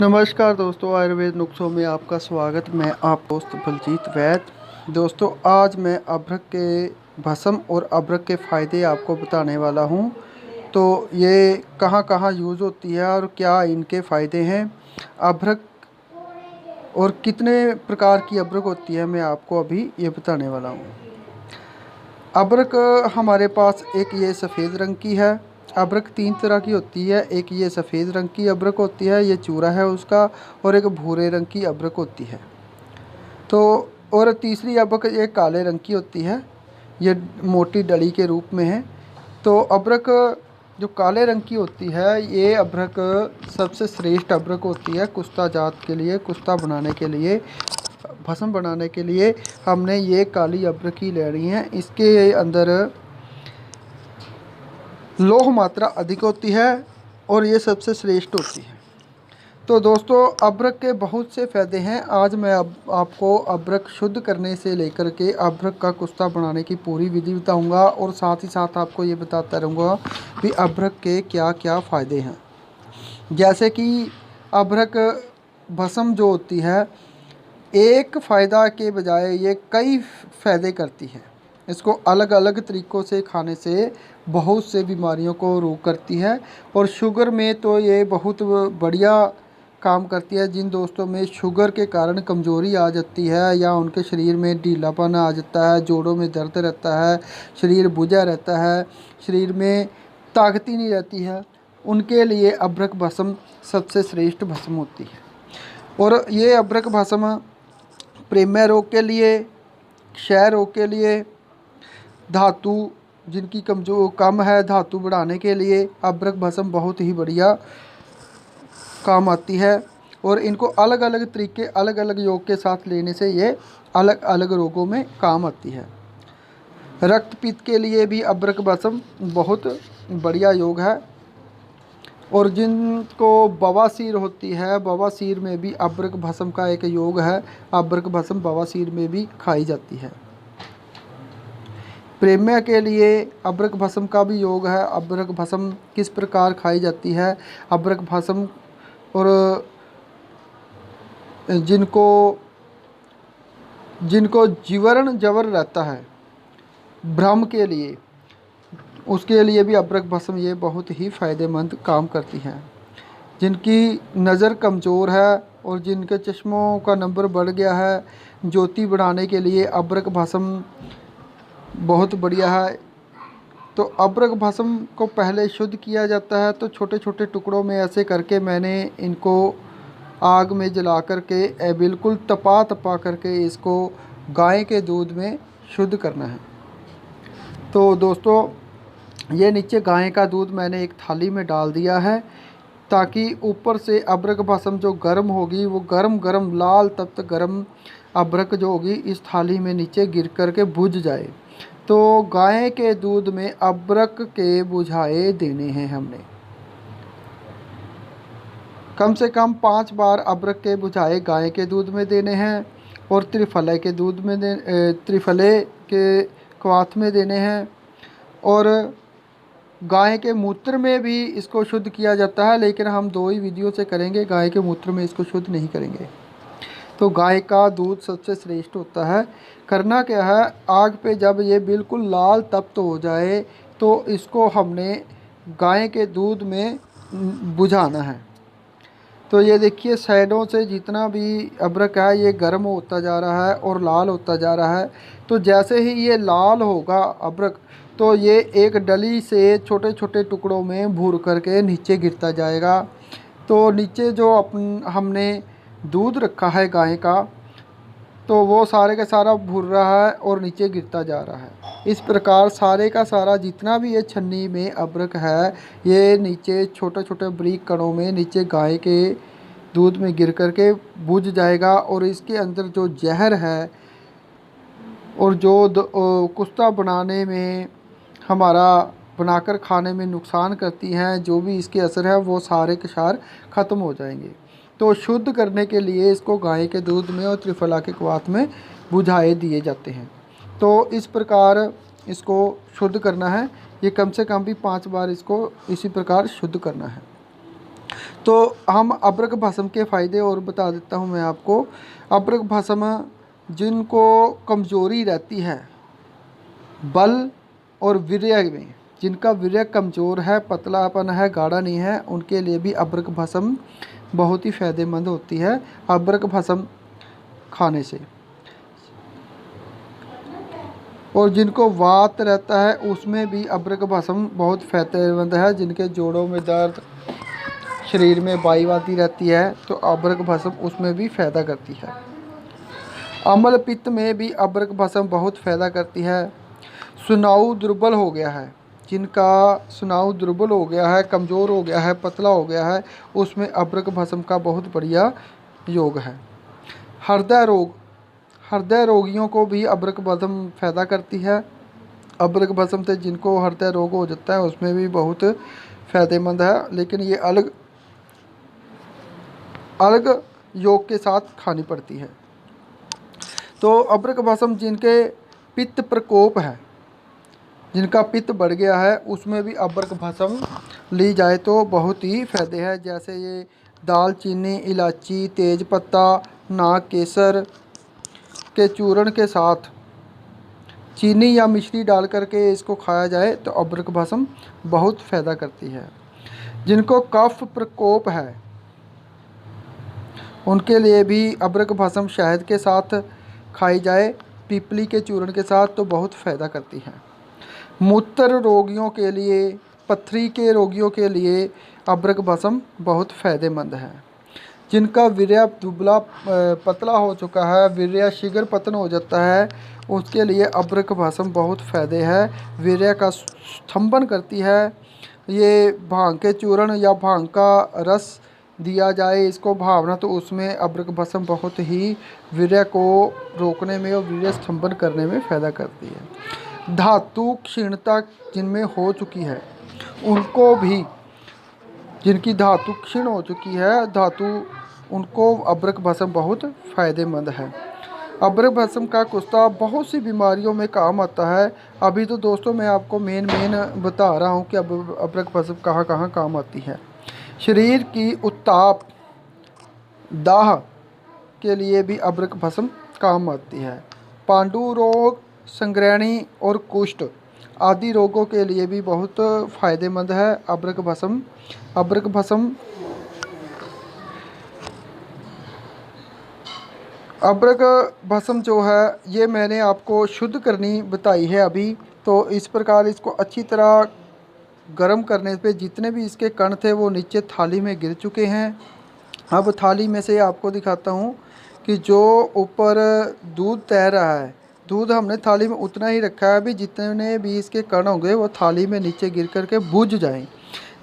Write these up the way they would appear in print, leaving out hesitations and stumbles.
नमस्कार दोस्तों, आयुर्वेद नुस्खों में आपका स्वागत। मैं आप दोस्त बलजीत वैद। दोस्तों, आज मैं अभ्रक के भस्म और अभ्रक के फ़ायदे आपको बताने वाला हूं। तो ये कहां कहां यूज़ होती है और क्या इनके फ़ायदे हैं। अभ्रक और कितने प्रकार की अभ्रक होती है, मैं आपको अभी ये बताने वाला हूँ। अभ्रक हमारे पास एक ये सफ़ेद रंग की है। अभ्रक तीन तरह की होती है, एक ये सफ़ेद रंग की अभ्रक होती है, ये चूरा है उसका, और एक भूरे रंग की अभ्रक होती है। तो और तीसरी अभ्रक एक काले रंग की होती है, ये मोटी डली के रूप में है। तो अभ्रक जो काले रंग की होती है, ये अभ्रक सबसे श्रेष्ठ अभ्रक होती है कुश्ता जात के लिए, कुश्ता बनाने के लिए, भस्म बनाने के लिए हमने ये काली अभ्रक ही लेनी है। इसके अंदर लौह मात्रा अधिक होती है और ये सबसे श्रेष्ठ होती है। तो दोस्तों, अभ्रक के बहुत से फ़ायदे हैं। आज मैं आपको अभ्रक शुद्ध करने से लेकर के अभ्रक का कुश्ता बनाने की पूरी विधि बताऊंगा, और साथ ही साथ आपको ये बताता रहूँगा कि अभ्रक के क्या क्या फ़ायदे हैं। जैसे कि अभ्रक भस्म जो होती है, एक फ़ायदा के बजाय ये कई फ़ायदे करती है। इसको अलग अलग तरीक़ों से खाने से बहुत से बीमारियों को रोक करती है, और शुगर में तो ये बहुत बढ़िया काम करती है। जिन दोस्तों में शुगर के कारण कमज़ोरी आ जाती है या उनके शरीर में ढीलापन आ जाता है, जोड़ों में दर्द रहता है, शरीर बुझा रहता है, शरीर में ताकत ही नहीं रहती है, उनके लिए अभ्रक भस्म सबसे श्रेष्ठ भस्म होती है। और ये अभ्रक भस्म प्रेमय रोग के लिए, क्षय रोग के लिए, धातु जिनकी कमजोर कम है, धातु बढ़ाने के लिए अभ्रक भस्म बहुत ही बढ़िया काम आती है। और इनको अलग अलग तरीके, अलग अलग योग के साथ लेने से ये अलग अलग रोगों में काम आती है। रक्तपित्त के लिए भी अभ्रक भस्म बहुत बढ़िया योग है। और जिनको बवासीर होती है, बवासीर में भी अभ्रक भस्म का एक योग है। अभ्रक भस्म बवासीर में भी खाई जाती है। प्रेम्य के लिए अभ्रक भस्म का भी योग है। अभ्रक भस्म किस प्रकार खाई जाती है। अभ्रक भस्म और जिनको जीवरण जवर रहता है भ्रम के लिए, उसके लिए भी अभ्रक भस्म ये बहुत ही फ़ायदेमंद काम करती है। जिनकी नज़र कमज़ोर है और जिनके चश्मों का नंबर बढ़ गया है, ज्योति बढ़ाने के लिए अभ्रक भस्म बहुत बढ़िया है। तो अभ्रक भस्म को पहले शुद्ध किया जाता है। तो छोटे छोटे टुकड़ों में ऐसे करके मैंने इनको आग में जला करके बिल्कुल तपा तपा करके इसको गाय के दूध में शुद्ध करना है। तो दोस्तों, ये नीचे गाय का दूध मैंने एक थाली में डाल दिया है, ताकि ऊपर से अभ्रक भस्म जो गर्म होगी, वो गर्म गर्म लाल तप्त गर्म अभ्रक जो होगी इस थाली में नीचे गिर कर के बुझ जाए। तो गाय के दूध में अभ्रक के बुझाए देने हैं हमने। कम से कम 5 बार अभ्रक के बुझाए गाय के दूध में देने हैं, और त्रिफले के दूध में त्रिफले के क्वाथ में देने हैं। और गाय के मूत्र में भी इसको शुद्ध किया जाता है, लेकिन हम 2 ही विधियों से करेंगे, गाय के मूत्र में इसको शुद्ध नहीं करेंगे। तो गाय का दूध सबसे श्रेष्ठ होता है। करना क्या है, आग पे जब ये बिल्कुल लाल तप्त हो जाए तो इसको हमने गाय के दूध में बुझाना है। तो ये देखिए, साइडों से जितना भी अभ्रक है ये गर्म होता जा रहा है और लाल होता जा रहा है। तो जैसे ही ये लाल होगा अभ्रक, तो ये एक डली से छोटे छोटे टुकड़ों में भूर करके नीचे गिरता जाएगा। तो नीचे जो हमने दूध रखा है गाय का, तो वो सारे का सारा भूर रहा है और नीचे गिरता जा रहा है। इस प्रकार सारे का सारा जितना भी ये छन्नी में अभ्रक है, ये नीचे छोटे छोटे बारीक कणों में नीचे गाय के दूध में गिर कर के बुझ जाएगा। और इसके अंदर जो जहर है और जो कुश्ता बनाने में हमारा बनाकर खाने में नुकसान करती हैं, जो भी इसके असर है, वो सारे के सार ख़त्म हो जाएंगे। तो शुद्ध करने के लिए इसको गाय के दूध में और त्रिफला के क्वाथ में बुझाए दिए जाते हैं। तो इस प्रकार इसको शुद्ध करना है। ये कम से कम भी 5 बार इसको इसी प्रकार शुद्ध करना है। तो हम अब्रक भस्म के फ़ायदे और बता देता हूँ मैं आपको। अब्रक भस्म जिनको कमज़ोरी रहती है बल और वीर्य में, जिनका वीर्य कमज़ोर है, पतलापन है, गाढ़ा नहीं है, उनके लिए भी अब्रक भस्म बहुत ही फ़ायदेमंद होती है अब्रक भस्म खाने से। और जिनको वात रहता है उसमें भी अब्रक भस्म बहुत फ़ायदेमंद है। जिनके जोड़ों में दर्द, शरीर में वाईवादी रहती है, तो अब्रक भस्म उसमें भी फ़ायदा करती है। अम्ल पित्त में भी अब्रक भस्म बहुत फ़ायदा करती है। सुनाऊ दुर्बल हो गया है, जिनका सुनाऊ दुर्बल हो गया है, कमज़ोर हो गया है, पतला हो गया है, उसमें अब्रक भस्म का बहुत बढ़िया योग है। हृदय रोग, हृदय रोगियों को भी अब्रक भस्म फ़ायदा करती है। अब्रक भस्म से जिनको हृदय रोग हो जाता है उसमें भी बहुत फ़ायदेमंद है, लेकिन ये अलग अलग योग के साथ खानी पड़ती है। तो अब्रक भस्म जिनके पित्त प्रकोप है, जिनका पित्त बढ़ गया है, उसमें भी अब्रक भस्म ली जाए तो बहुत ही फ़ायदे हैं। जैसे ये दालचीनी, इलायची, तेज़पत्ता, नाग केसर के चूर्ण के साथ चीनी या मिश्री डाल करके इसको खाया जाए तो अब्रक भस्म बहुत फ़ायदा करती है। जिनको कफ प्रकोप है उनके लिए भी अब्रक भस्म शहद के साथ खाई जाए, पीपली के चूर्ण के साथ, तो बहुत फ़ायदा करती है। मूत्र रोगियों के लिए, पथरी के रोगियों के लिए अब्रक भस्म बहुत फ़ायदेमंद है। जिनका वीर्य दुबला पतला हो चुका है, वीर्य शीघ्र पतन हो जाता है, उसके लिए अब्रक भस्म बहुत फ़ायदे है। वीर्य का स्तंभन करती है। ये भांग के चूर्ण या भांग का रस दिया जाए इसको भावना, तो उसमें अब्रक भस्म बहुत ही वीर्य को रोकने में और वीर्य स्तंभन करने में फ़ायदा करती है। धातु क्षीणता जिनमें हो चुकी है उनको भी, जिनकी धातु क्षीण हो चुकी है धातु, उनको अब्रक भस्म बहुत फ़ायदेमंद है। अब्रक भस्म का कुस्ता बहुत सी बीमारियों में काम आता है। अभी तो दोस्तों मैं आपको मेन बता रहा हूँ कि अब्रक भस्म कहाँ कहाँ काम आती है। शरीर की उत्ताप, दाह के लिए भी अब्रक भस्म काम आती है। पांडु रोग, संग्रहणी और कुष्ठ आदि रोगों के लिए भी बहुत फ़ायदेमंद है अब्रक भस्म। अब्रक भस्म जो है ये मैंने आपको शुद्ध करनी बताई है अभी। तो इस प्रकार इसको अच्छी तरह गर्म करने पे जितने भी इसके कण थे वो नीचे थाली में गिर चुके हैं। अब थाली में से आपको दिखाता हूँ कि जो ऊपर दूध तैर रहा है, दूध हमने थाली में उतना ही रखा है, अभी जितने भी इसके कण होंगे वो थाली में नीचे गिर करके बुझ जाएं।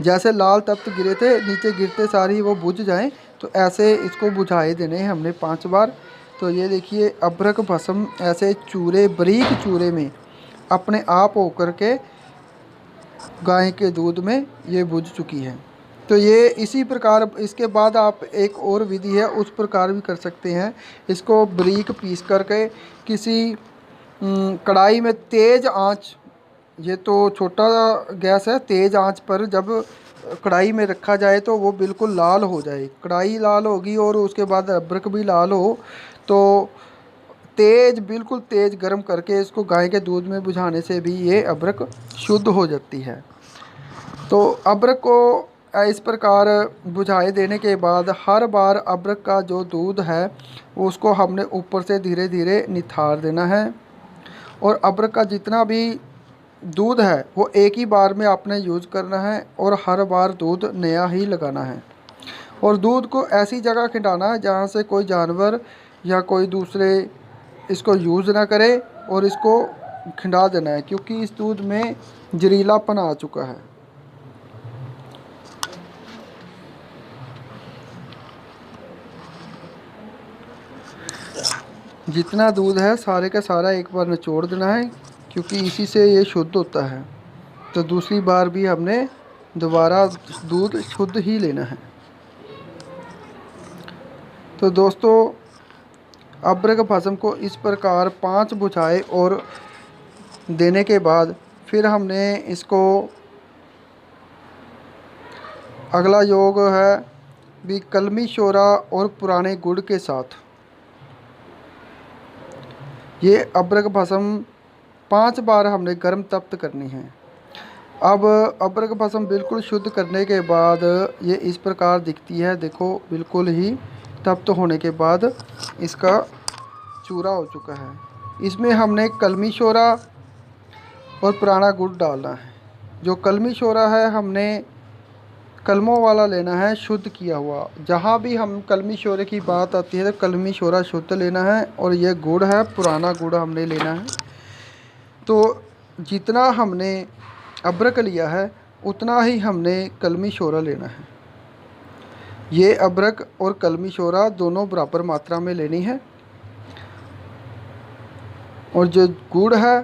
जैसे लाल तप्त गिरे थे, नीचे गिरते सारी वो बुझ जाएं, तो ऐसे इसको बुझाए देने हैं हमने 5 बार। तो ये देखिए अब्रक भस्म ऐसे चूरे, बारीक चूरे में अपने आप होकर के गाय के दूध में ये बुझ चुकी है। तो ये इसी प्रकार, इसके बाद आप एक और विधि है उस प्रकार भी कर सकते हैं। इसको बारीक पीस करके किसी कढ़ाई में तेज़ आंच, ये तो छोटा गैस है, तेज़ आंच पर जब कढ़ाई में रखा जाए तो वो बिल्कुल लाल हो जाए, कढ़ाई लाल होगी और उसके बाद अब्रक भी लाल हो, तो बिल्कुल तेज़ गर्म करके इसको गाय के दूध में बुझाने से भी ये अब्रक शुद्ध हो जाती है। तो अब्रक को इस प्रकार बुझाए देने के बाद हर बार अब्रक का जो दूध है उसको हमने ऊपर से धीरे धीरे निथार देना है। और अब्रक का जितना भी दूध है वो एक ही बार में आपने यूज़ करना है और हर बार दूध नया ही लगाना है। और दूध को ऐसी जगह खिंडाना है जहाँ से कोई जानवर या कोई दूसरे इसको यूज़ ना करे, और इसको खिंडा देना है क्योंकि इस दूध में जहरीलापन आ चुका है। जितना दूध है सारे का सारा एक बार निचोड़ देना है क्योंकि इसी से ये शुद्ध होता है। तो दूसरी बार भी हमने दोबारा दूध शुद्ध ही लेना है। तो दोस्तों अब्रक भस्म को इस प्रकार 5 बुझाए और देने के बाद फिर हमने इसको अगला योग है भी कलमी शोरा और पुराने गुड़ के साथ। ये अबरक भस्म 5 बार हमने गर्म तप्त करनी है। अब अबरक भस्म बिल्कुल शुद्ध करने के बाद ये इस प्रकार दिखती है। देखो बिल्कुल ही तप्त होने के बाद इसका चूरा हो चुका है। इसमें हमने कलमी शोरा और पुराना गुड़ डालना है। जो कलमी शोरा है हमने कलमों वाला लेना है, शुद्ध किया हुआ। जहाँ भी हम कलमी शोरे की बात आती है तो कलमी शोरा शुद्ध लेना है। और ये गुड़ है, पुराना गुड़ हमने लेना है। तो जितना हमने अबरक लिया है उतना ही हमने कलमी शोरा लेना है। ये अबरक और कलमी शोरा दोनों बराबर मात्रा में लेनी है। और जो गुड़ है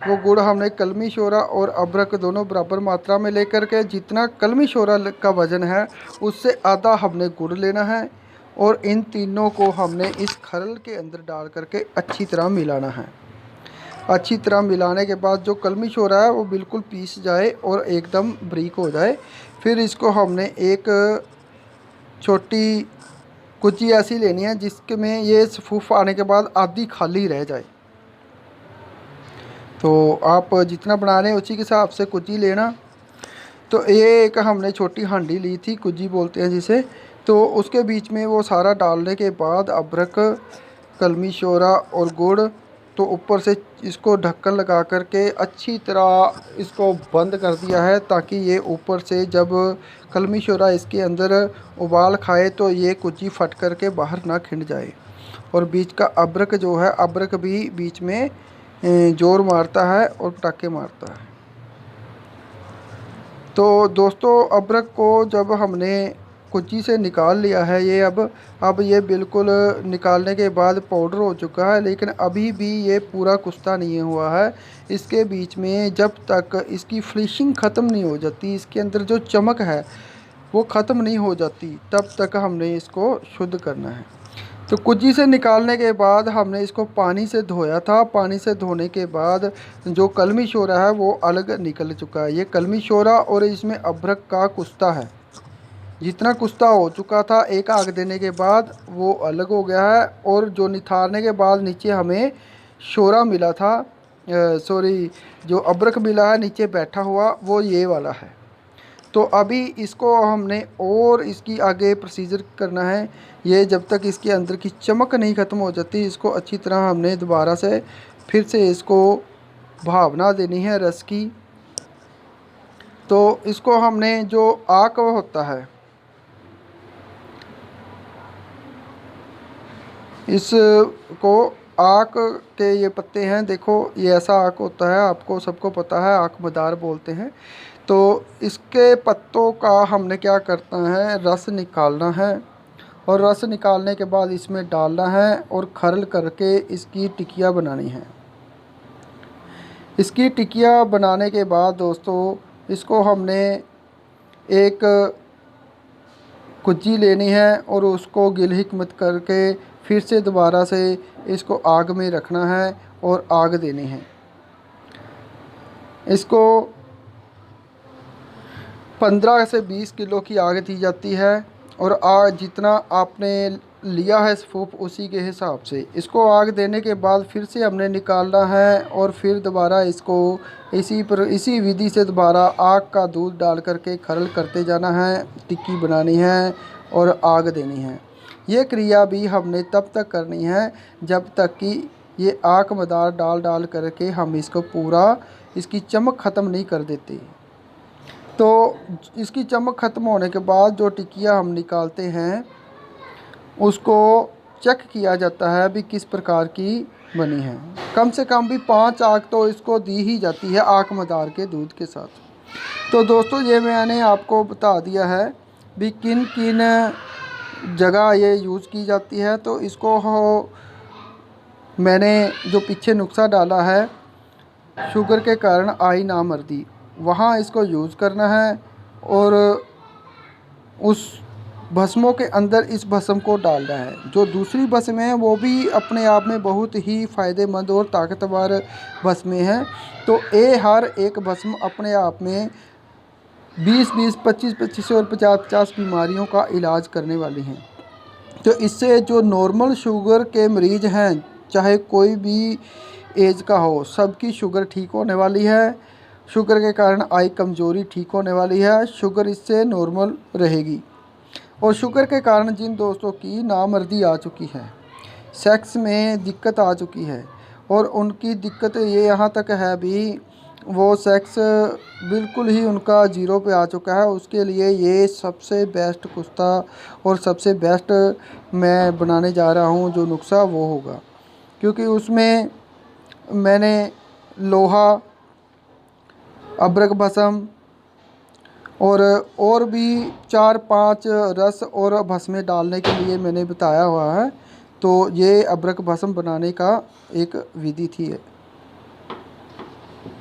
वो गुड़ हमने कलमी शोरा और अबरक दोनों बराबर मात्रा में लेकर के जितना कलमी शोरा का वज़न है उससे आधा हमने गुड़ लेना है। और इन तीनों को हमने इस खरल के अंदर डाल करके अच्छी तरह मिलाना है। अच्छी तरह मिलाने के बाद जो कलमी शोरा है वो बिल्कुल पीस जाए और एकदम बारीक हो जाए। फिर इसको हमने एक छोटी कुची ऐसी लेनी है जिसके में ये सफूफ आने के बाद आधी खाली रह जाए। तो आप जितना बना रहे हैं उसी के हिसाब से कुची लेना। तो ये एक हमने छोटी हांडी ली थी, कुजी बोलते हैं जिसे। तो उसके बीच में वो सारा डालने के बाद अबरक, कलमी शोरा और गुड़, तो ऊपर से इसको ढक्कन लगा करके अच्छी तरह इसको बंद कर दिया है ताकि ये ऊपर से जब कलमी शोरा इसके अंदर उबाल खाए तो ये कुची फट करके बाहर ना खिंड जाए। और बीच का अबरक जो है, अबरक भी बीच में जोर मारता है और पटाखे मारता है। तो दोस्तों अबरक को जब हमने कुची से निकाल लिया है, ये अब ये बिल्कुल निकालने के बाद पाउडर हो चुका है। लेकिन अभी भी ये पूरा कुश्ता नहीं हुआ है। इसके बीच में जब तक इसकी फिनिशिंग ख़त्म नहीं हो जाती, इसके अंदर जो चमक है वो ख़त्म नहीं हो जाती, तब तक हमने इसको शुद्ध करना है। तो कुजी से निकालने के बाद हमने इसको पानी से धोया था। पानी से धोने के बाद जो कलमी शोरा है वो अलग निकल चुका है। ये कलमी शोरा और इसमें अबरक का कुश्ता है। जितना कुश्ता हो चुका था एक आग देने के बाद वो अलग हो गया है। और जो निथारने के बाद नीचे हमें शोरा मिला था, जो अबरक मिला है नीचे बैठा हुआ, वो ये वाला है। तो अभी इसको हमने और इसकी आगे प्रोसीजर करना है। ये जब तक इसके अंदर की चमक नहीं ख़त्म हो जाती, इसको अच्छी तरह हमने दोबारा से फिर से इसको भावना देनी है रस की। तो इसको हमने जो आक होता है, इसको आक के ये पत्ते हैं, देखो ये ऐसा आक होता है, आपको सबको पता है, आक मदार बोलते हैं। तो इसके पत्तों का हमने क्या करना है, रस निकालना है। और रस निकालने के बाद इसमें डालना है और खरल करके इसकी टिकिया बनानी है। इसकी टिकिया बनाने के बाद दोस्तों इसको हमने एक कुज्जी लेनी है और उसको गिल हिकमत करके फिर से दोबारा से इसको आग में रखना है और आग देनी है। इसको 15 से 20 किलो की आग दी जाती है। और आग जितना आपने लिया है सफूफ उसी के हिसाब से इसको आग देने के बाद फिर से हमने निकालना है। और फिर दोबारा इसको इसी विधि से दोबारा आग का दूध डाल करके खरल करते जाना है, टिक्की बनानी है और आग देनी है। ये क्रिया भी हमने तब तक करनी है जब तक कि ये आक मदार डाल करके हम इसको पूरा इसकी चमक ख़त्म नहीं कर देते। तो इसकी चमक ख़त्म होने के बाद जो टिकिया हम निकालते हैं उसको चेक किया जाता है भी किस प्रकार की बनी है। कम से कम भी 5 आक तो इसको दी ही जाती है आक मदार के दूध के साथ। तो दोस्तों ये मैंने आपको बता दिया है भी किन किन जगह ये यूज़ की जाती है। तो इसको मैंने जो पीछे नुस्खा डाला है शुगर के कारण आई ना मर्दी, वहाँ इसको यूज़ करना है। और उस भस्मों के अंदर इस भस्म को डालना है। जो दूसरी भस्म है वो भी अपने आप में बहुत ही फ़ायदेमंद और ताकतवर भस्में हैं। तो ये हर एक भस्म अपने आप में 20-20, 25-25 और 50-50 बीमारियों का इलाज करने वाली हैं। तो इससे जो नॉर्मल शुगर के मरीज़ हैं, चाहे कोई भी एज का हो, सबकी शुगर ठीक होने वाली है। शुगर के कारण आई कमज़ोरी ठीक होने वाली है। शुगर इससे नॉर्मल रहेगी। और शुगर के कारण जिन दोस्तों की नामर्दी आ चुकी है, सेक्स में दिक्कत आ चुकी है, और उनकी दिक्कत ये यहाँ तक है भी, वो सेक्स बिल्कुल ही उनका ज़ीरो पे आ चुका है, उसके लिए ये सबसे बेस्ट कुस्ता और सबसे बेस्ट मैं बनाने जा रहा हूँ जो नुस्खा वो होगा। क्योंकि उसमें मैंने लोहा, अबरक भस्म और भी 4-5 रस और भस्में डालने के लिए मैंने बताया हुआ है। तो ये अबरक भस्म बनाने का एक विधि थी।